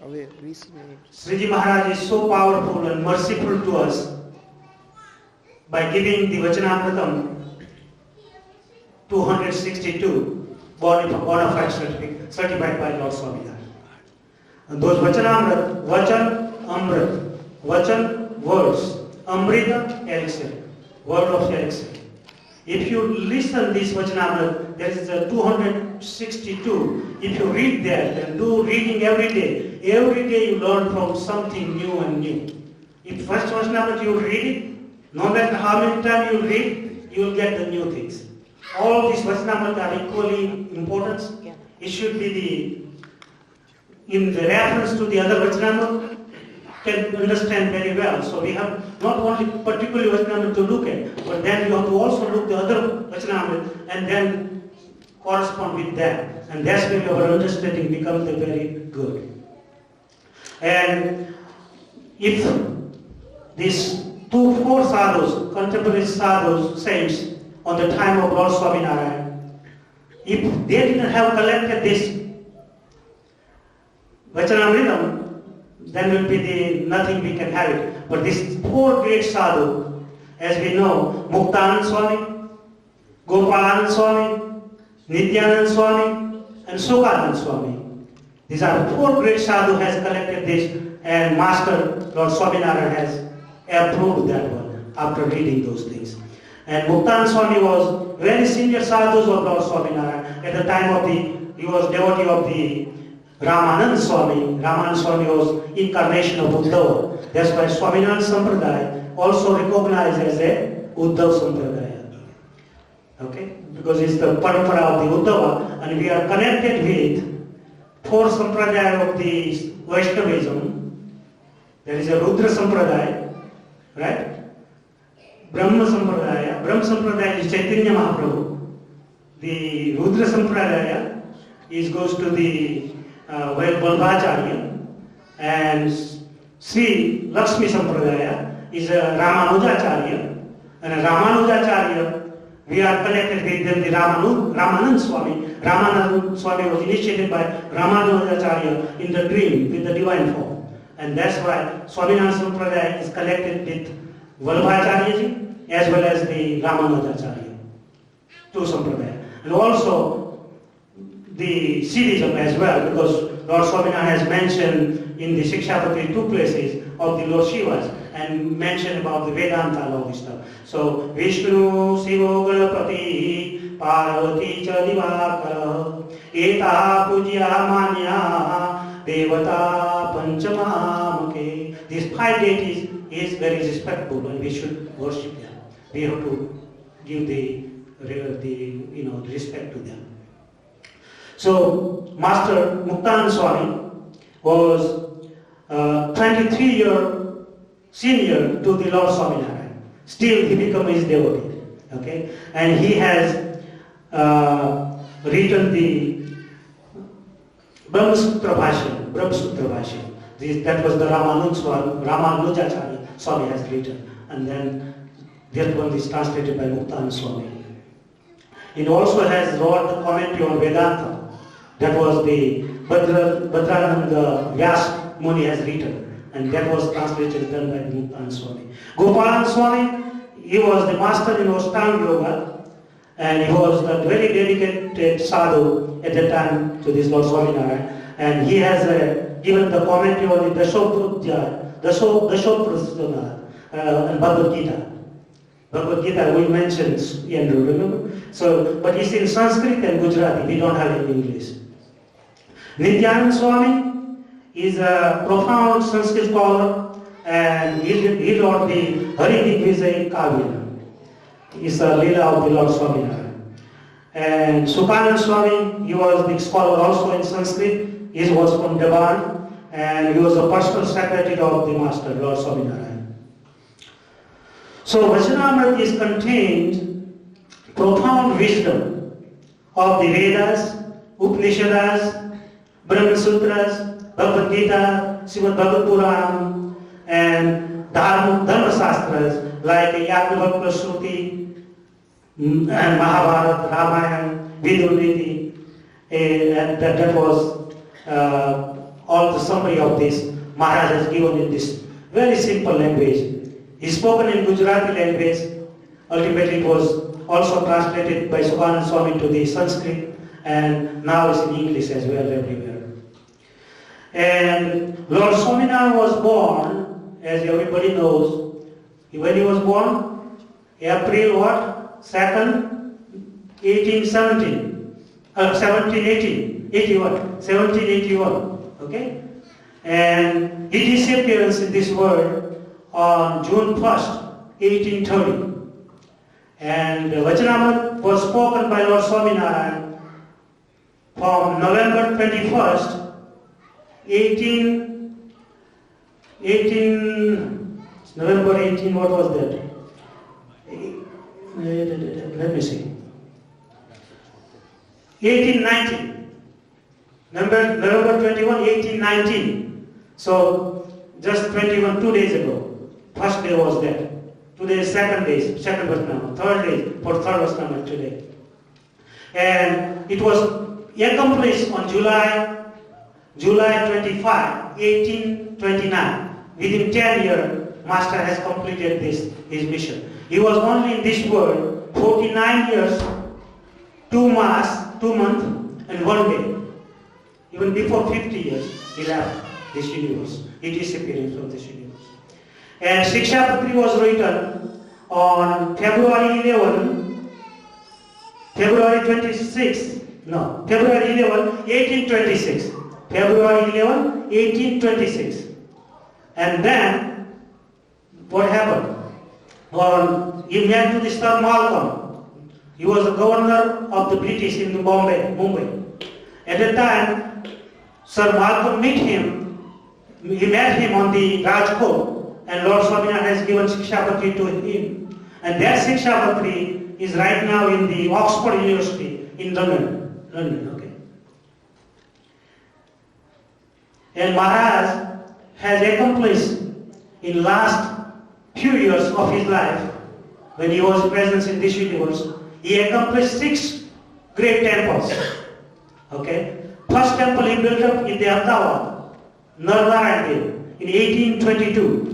Sriji Maharaj is so powerful and merciful to us by giving the Vachnamrutam 262 bona fide certified by Lord Swaminarayan. And those Vachanamrit, Vachan, Amrit, Vachan, words, Amrita, elixir, word of elixir. If you listen this Vachanamrit, there is a 262. If you read that and do reading every day you learn from something new and new. If first Vachanamrit you read it, no matter how many times you read, you will get the new things. All these Vachanamrit are equally important. It should be in the reference to the other Vachanamrit, can understand very well. So we have not only particularly Vachanamrit to look at, but then you have to also look the other Vachanamrit and then correspond with them. And that's where our understanding becomes very good. And if these four sadhus, contemporary sadhus, saints, on the time of Lord Swaminarayan, if they didn't have collected this Vachanamritam, then will be nothing we can have it. But these four great sadhus, as we know, Muktanand Swami, Gopalanand Swami, Nityanand Swami, and Sukhanand Swami. These are four great sadhus has collected this, and Master Lord Swaminarayan has approved that one after reading those things. And Muktanand Swami was very senior sadhus of Lord Swaminarayan. At the time of he was devotee of the Ramanand Swami. Ramanand Swami was incarnation of Uddhava. That's why Swaminarayan Sampradaya also recognized as a Uddhava Sampradaya. Okay? Because it's the parampara of the Uddhava, and we are connected with four Sampradaya of the Vaishnavism. There is a Rudra Sampradaya, right? Brahma Sampradaya is Chaitanya Mahaprabhu. The Rudra Sampradaya goes to the Vallabhacharya, and Sri Lakshmi Sampradaya is a Ramanujacharya, and a Ramanujacharya, we are connected with them, the Ramanand Swami. Ramanand Swami was initiated by Ramanujacharya in the dream with the divine form, and that's why Swaminarayan Sampradaya is connected with Vallabhacharya as well as the Ramanujacharya, two Sampradaya. And also the Siddhism as well, because Lord Swaminarayan has mentioned in the Shikshapatri 2 places of the Lord Shivas and mentioned about the Vedanta and all this stuff. So Vishnu, Sivo, Ganapati, Parvati, Chadivakara, Eta, Pujya, Manya, Devata, Panchamamake. These 5 deities is very respectful and we should worship them. We have to give the respect to them. So Master Muktanand Swami was 23-year senior to the Lord Swaminarayan. Still he became his devotee. Okay? And he has written the Brahmasutra Bhashya. That was the Ramanujacharya Swami has written. And then that one is translated by Muktanand Swami. It also has wrote the commentary on Vedanta. That was the Bhadrananda Vyas Muni has written. And that was translated done by Muktanand Swami. Gopalanand Swami, he was the master in Ashtanga Yoga. And he was a very dedicated sadhu at the time to this Lord Swaminarayan. And he has given the commentary on the Dashoprasana and Bhagavad Gita. Bhagavad Gita we mentioned, Andrew, remember? So, but it's in Sanskrit and Gujarati, we don't have it in English. Nityanand Swami is a profound Sanskrit scholar and he wrote the Hari Digvijay Kavya. It's a Leela of the Lord Swaminarayan. And Sukhanand Swami, he was the scholar also in Sanskrit. He was from Devan and he was the personal secretary of the Master, Lord Swaminarayan. So Vachanamrit is contained profound wisdom of the Vedas, Upanishads, Brahma Sutras, Bhagavad Gita, Srimad Bhagavad Puranam, and Dharma Shastras like Yajnavalkya Shruti and Mahabharata, Ramayana, Vidurniti. That was all the summary of this Maharaj has given in this very simple language. He's spoken in Gujarati language. Ultimately it was also translated by Sukanand Swami to the Sanskrit, and now it's in English as well everywhere. And Lord Swaminarayan was born, as everybody knows, when he was born, April what? 2nd, 1781, okay? And his disappearance in this world on June 1st, 1830. And Vachnamrut was spoken by Lord Swaminarayan from November 21st, November 18, what was that? Let me see. 1819. November 21, 1819. So, just 2 days ago. First day was there. Today is second Vachnamrut, third day for third Vachnamrut today. And it was accomplished on July 25, 1829. Within 10 years, Master has completed his mission. He was only in this world 49 years, 2 months, and 1 day. Even before 50 years, he left this universe. He disappeared from this universe. And Shikshapatri was written on February 11, 1826. February 11, 1826. And then, what happened? He met to Sir Malcolm. He was the governor of the British in Mumbai. At that time, Sir Malcolm met him. He met him on the Rajkot, and Lord Swaminarayan has given Shikshapatri to him. And that Shikshapatri is right now in the Oxford University in London, okay. And Maharaj has accomplished in last few years of his life, when he was present in this universe, he accomplished 6 great temples. Okay. First temple he built up in the Ahmedabad, Narnarayan in 1822.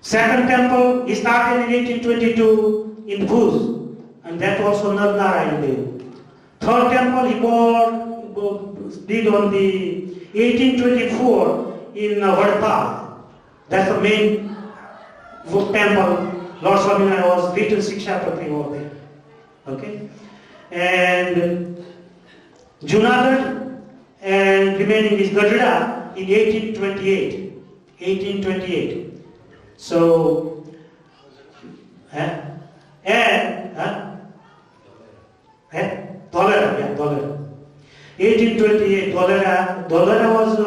Second temple he started in 1822 in Bhuj, and that also Narnarayan Dev. Third temple he did on the 1824 in Vadpa. That's the main temple. Lord Swaminarayan was little Shikshapatri over there. Okay? And Junagadh and remaining is Gadda in 1828. So, Dolera. 1828. Dolera was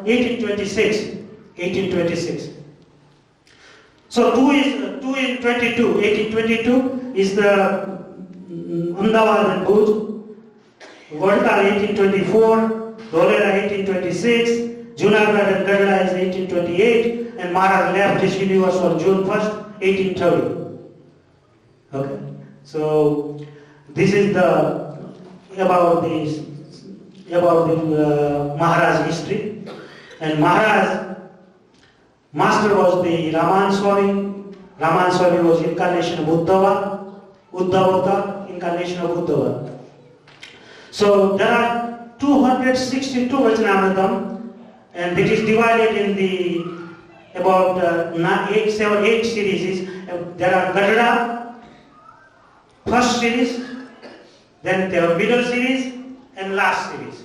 1826. So 2 in 22. 1822 is the Ahmedabad and Bhuj. Vadka 1824, Dolera 1826, Junagadh and Gadda is 1828, and Maharaj left this universe on June 1st, 1830. Okay, so this is about the Maharaj history. And Master was the Raman Swami. Raman Swami was incarnation of Uddhava. Uddhava, incarnation of Uddhava. So there are 262 Vachnamrutam, and it is divided in the about 8 series. There are Gadda, first series, then there are middle series, and last series.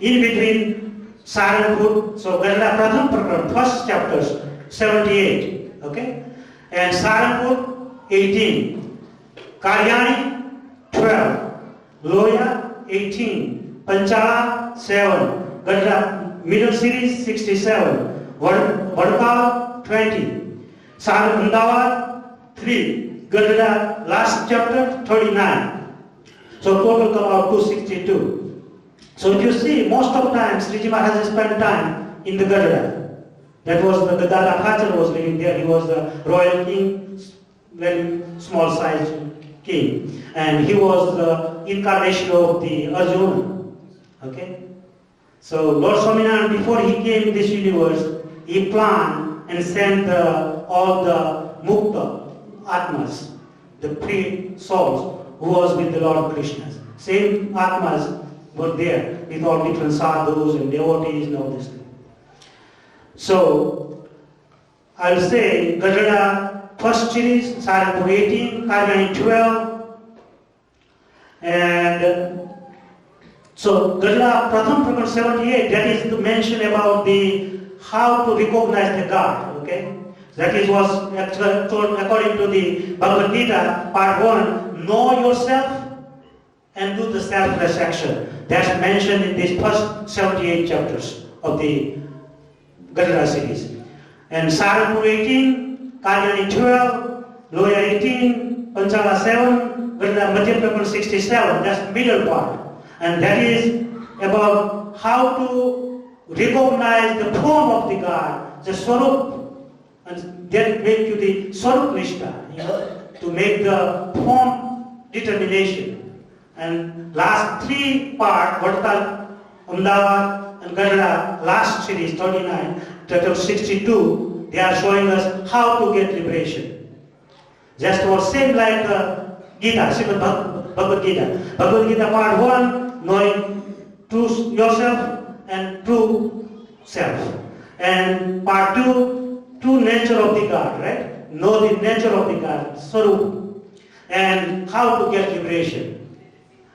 In between Saranpur, so Gadda Pratham Prakran, first chapters, 78, okay? And Saranpur, 18. Kalyani, 12. Loya, 18. Panchala, 7. Gadda, middle series, 67. Vadka, 20. Ahmedabad, 3. Gadda, last chapter, 39. So total come out 262. So if you see, most of the time, Sriji Maharaj has spent time in the Gadda. That was the Gadada Khachar was living there. He was the royal king, very small sized king. And he was the incarnation of the Arjuna. Okay? So Lord Swaminarayan, before he came in this universe, he planned and sent all the mukta atmas, the free souls who was with the Lord Krishna. Same atmas were there with all different sadhus and devotees and all this thing. So I will say Gajada first series, Saranpur 18, Kalyani 12, and so Gajada Pratham Prakar 78, that is to mention about the how to recognize the God, okay? That is was according to the Bhagavad Gita, part 1, know yourself and do the selfless action. That's mentioned in these first 78 chapters of the Gajada series. And Saranpur 18, Kalyani 12, Loya 18, Panchala 7, Gajada Madhya Prakar 67, that's the middle part. And that is about how to recognize the form of the God, the Swarup, and then make you the Swarup Nishta, to make the form determination. And last three part, Vartal, Ahmedabad and Gajada, last series, 39, chapter 62, they are showing us how to get liberation. Just or same like Gita, Srimad Bhagavad Gita. Bhagavad Gita part 1, knowing true yourself and true self. And part 2, true nature of the God, right? Know the nature of the God, Swarup, and how to get liberation.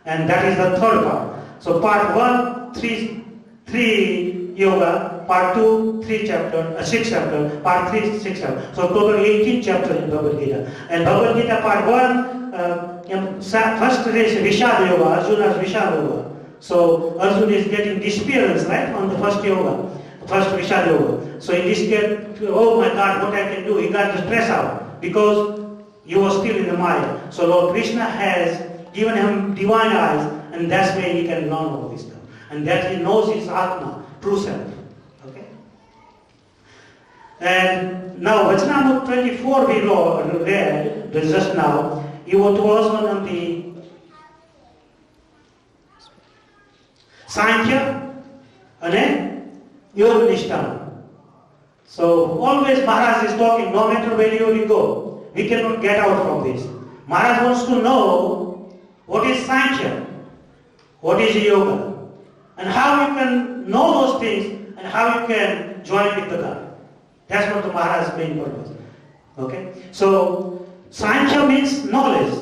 And that is the third part. So part 1, 3 yoga, part 2, 6 chapter, part 3, 6 chapter. So total 18 chapters in Bhagavad Gita. And Bhagavad Gita part 1, first is Vishad yoga, Arjuna's Vishad yoga. So Arjuna is getting disappearance, right, on the first yoga, first Vishad yoga. So in this case, oh my God, what I can do? He got to stress out because he was still in the Maya. So Lord Krishna has given him divine eyes, and that's where he can learn all this stuff. And that he knows his Atma, true self. Okay? And now Vachnamrut 24 we read just now. It was on the Sankhya and Yoga Nishtha. So always Maharaj is talking, no matter where you go, we cannot get out from this. Maharaj wants to know what is Sankhya, what is Yoga, and how you can know those things and how you can join with the God. That's what the Maharaj's main purpose. Okay? So Sankhya means knowledge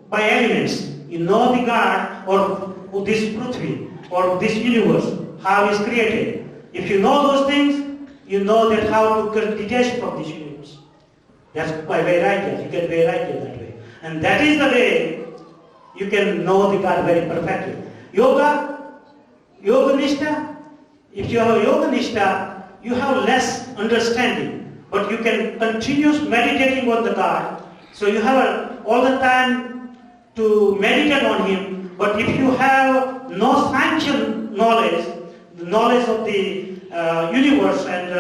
by elements. You know the God or this Prithvi or this universe, how it is created. If you know those things, you know that how to detach from this universe. That's by Vairagya. You get Vairagya that way. And that is the way you can know the God very perfectly. Yoga Nishtha, if you have a Yoga Nishtha, you have less understanding, but you can continue meditating on the God. So you have all the time to meditate on Him, but if you have no sanction knowledge, the knowledge of the universe and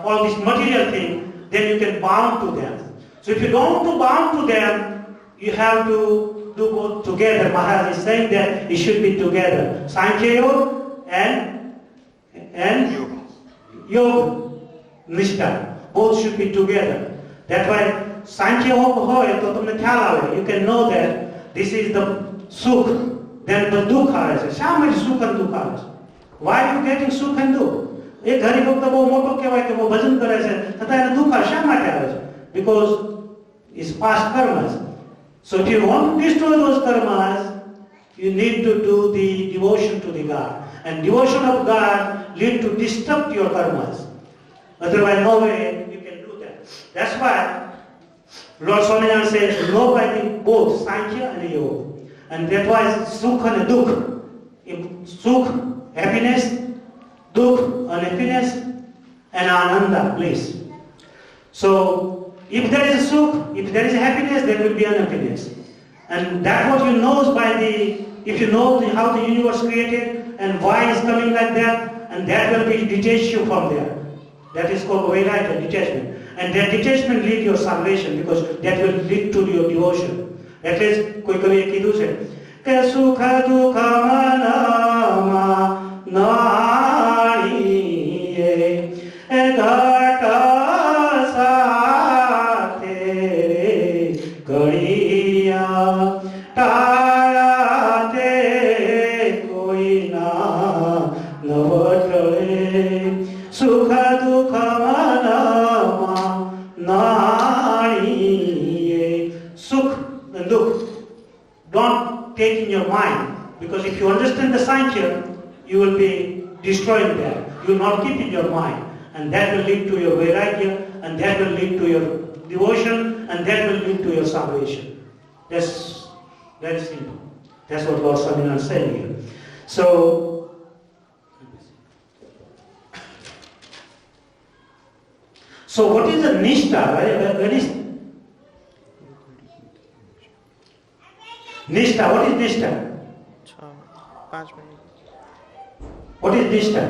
all this material thing, then you can bound to them. So if you don't want to bound to them, you have to do both together. Maharaj is saying that it should be together. Sankhya Yoga and Yoga Nishtha. Both should be together. That's why Sankhya Yoga hoye to tumne khyal aave. You can know that this is the Sukh, then the Dukha is. Shા માટે Sukh and Dukha is? Why are you getting Sukh and Dukh? એક હરિભક્ત બહુ મોટો કહેવાય કે બહુ ભજન કરે છે છતાં એને દુઃખ શા માટે આવે છે? Because it's past karmas. So if you want to destroy those karmas, you need to do the devotion to the God. And devotion of God lead to disrupt your karmas. Otherwise, no way you can do that. That's why Lord Swaminarayan says, know by the both Sankhya and Yoga. And that was Sukh and Dukh. Sukh, happiness, Dukh, unhappiness, and Ananda, bliss. So, if there is a Sukh, if there is a happiness, there will be unhappiness. And that what you know by the, if you know how the universe created and why it's coming like that, and that will be detach you from there. That is called Vairagya, detachment. And that detachment lead your salvation because that will lead to your devotion. That is, કોઈ કવિએ કીધું છે કે સુખ દુઃખ મનમાં ના નવટળે સુખ દુઃખ મનમાં નાણીએ. Sukh and dukh, don't take in your mind, because if you understand the Sankhya, you will be destroying that. You will not keep in your mind, and that will lead to your vairagya, and that will lead to your devotion, and that will lead to your salvation. That's very simple. That's what Lord Swaminarayan is saying here. So what is the nishtha? What is nishtha? What is nishtha? 5 minutes. What is nishtha?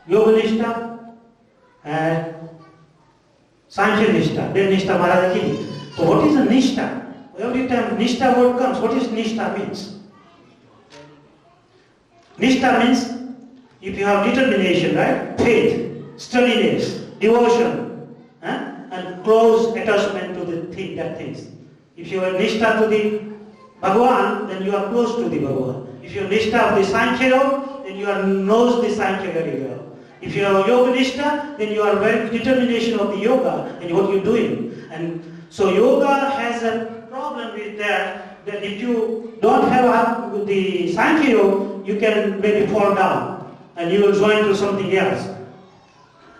Yoga nishtha and Sankhya nishtha. Then nishtha Maharaj Ki. So what is a nishtha? Every time nishtha word comes, what is nishtha means? Nishtha means if you have determination, right? Faith, steadiness, devotion, and close attachment to the things. If you are nishtha to the Bhagavan, then you are close to the Bhagavan. If you are nishtha of the Sankhya, then you are knows the Sankhya very well. If you are yoga nishtha, then you are very determination of the yoga and what you are doing. And so yoga has a problem with that if you don't have the Sankhya yoga, you can maybe fall down and you will join to something else.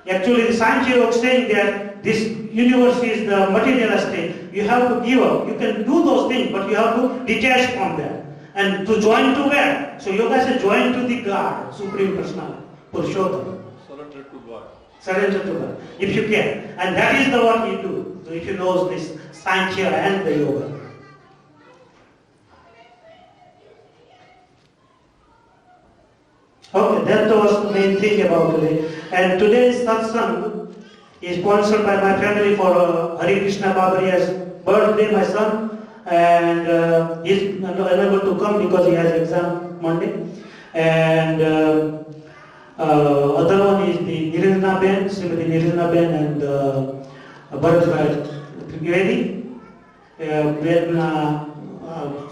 Actually, the Sankhya yoga is saying that this universe is the materialistic. You have to give up. You can do those things, but you have to detach from that. And to join to where? So yoga says join to the God, Supreme Personality, Purushottam. Surrender to God. Surrender to God, if you can. And that is the what you do. So if you know this Sankhya and the yoga. Okay, that was the main thing about today. And today's satsang is sponsored by my family for Hare Krishna Babariya's birthday, my son. And he's unable to come because he has exam Monday. And other one is the Nirjana Ben, Srimati Nirjana Ben and Bharat Trivedi.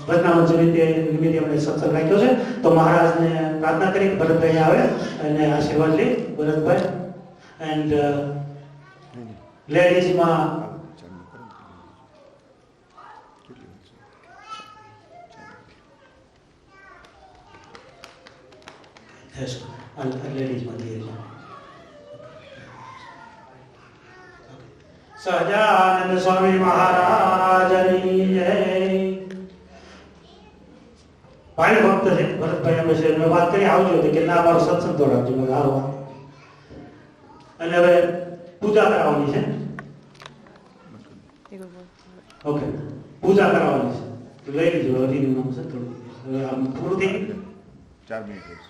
Vachnamrut નિમિત્તે આપણે સત્સંગ રાખ્યો છે. તો મહારાજને પ્રાર્થના કરી કે ભરતભાઈ આવે અને આશીર્વાદ લે. ભરતભાઈ એન્ડ લેડીઝમાં લેડીઝમાં દઈએ છે. સહજાનંદ સ્વામી મહારાજની જય. ભાઈ ભક્ત છે ભરતભાઈ હંમેશા મેં વાત કરી આવજો તો કે ના મારો સત્સંગ તો રાખજો. મેં સારું અને હવે પૂજા કરાવવાની છે. ઓકે, પૂજા કરાવવાની છે તો લઈ લીધું. હરિનું નામ છે થોડું આમ પૂરું થઈ ગયું. 4 મિનિટ.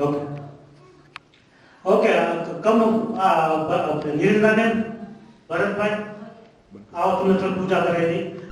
Okay okay come Niranjanaben Bharatbhai આવો તમને થોડી પૂજા કરાવી દઈ.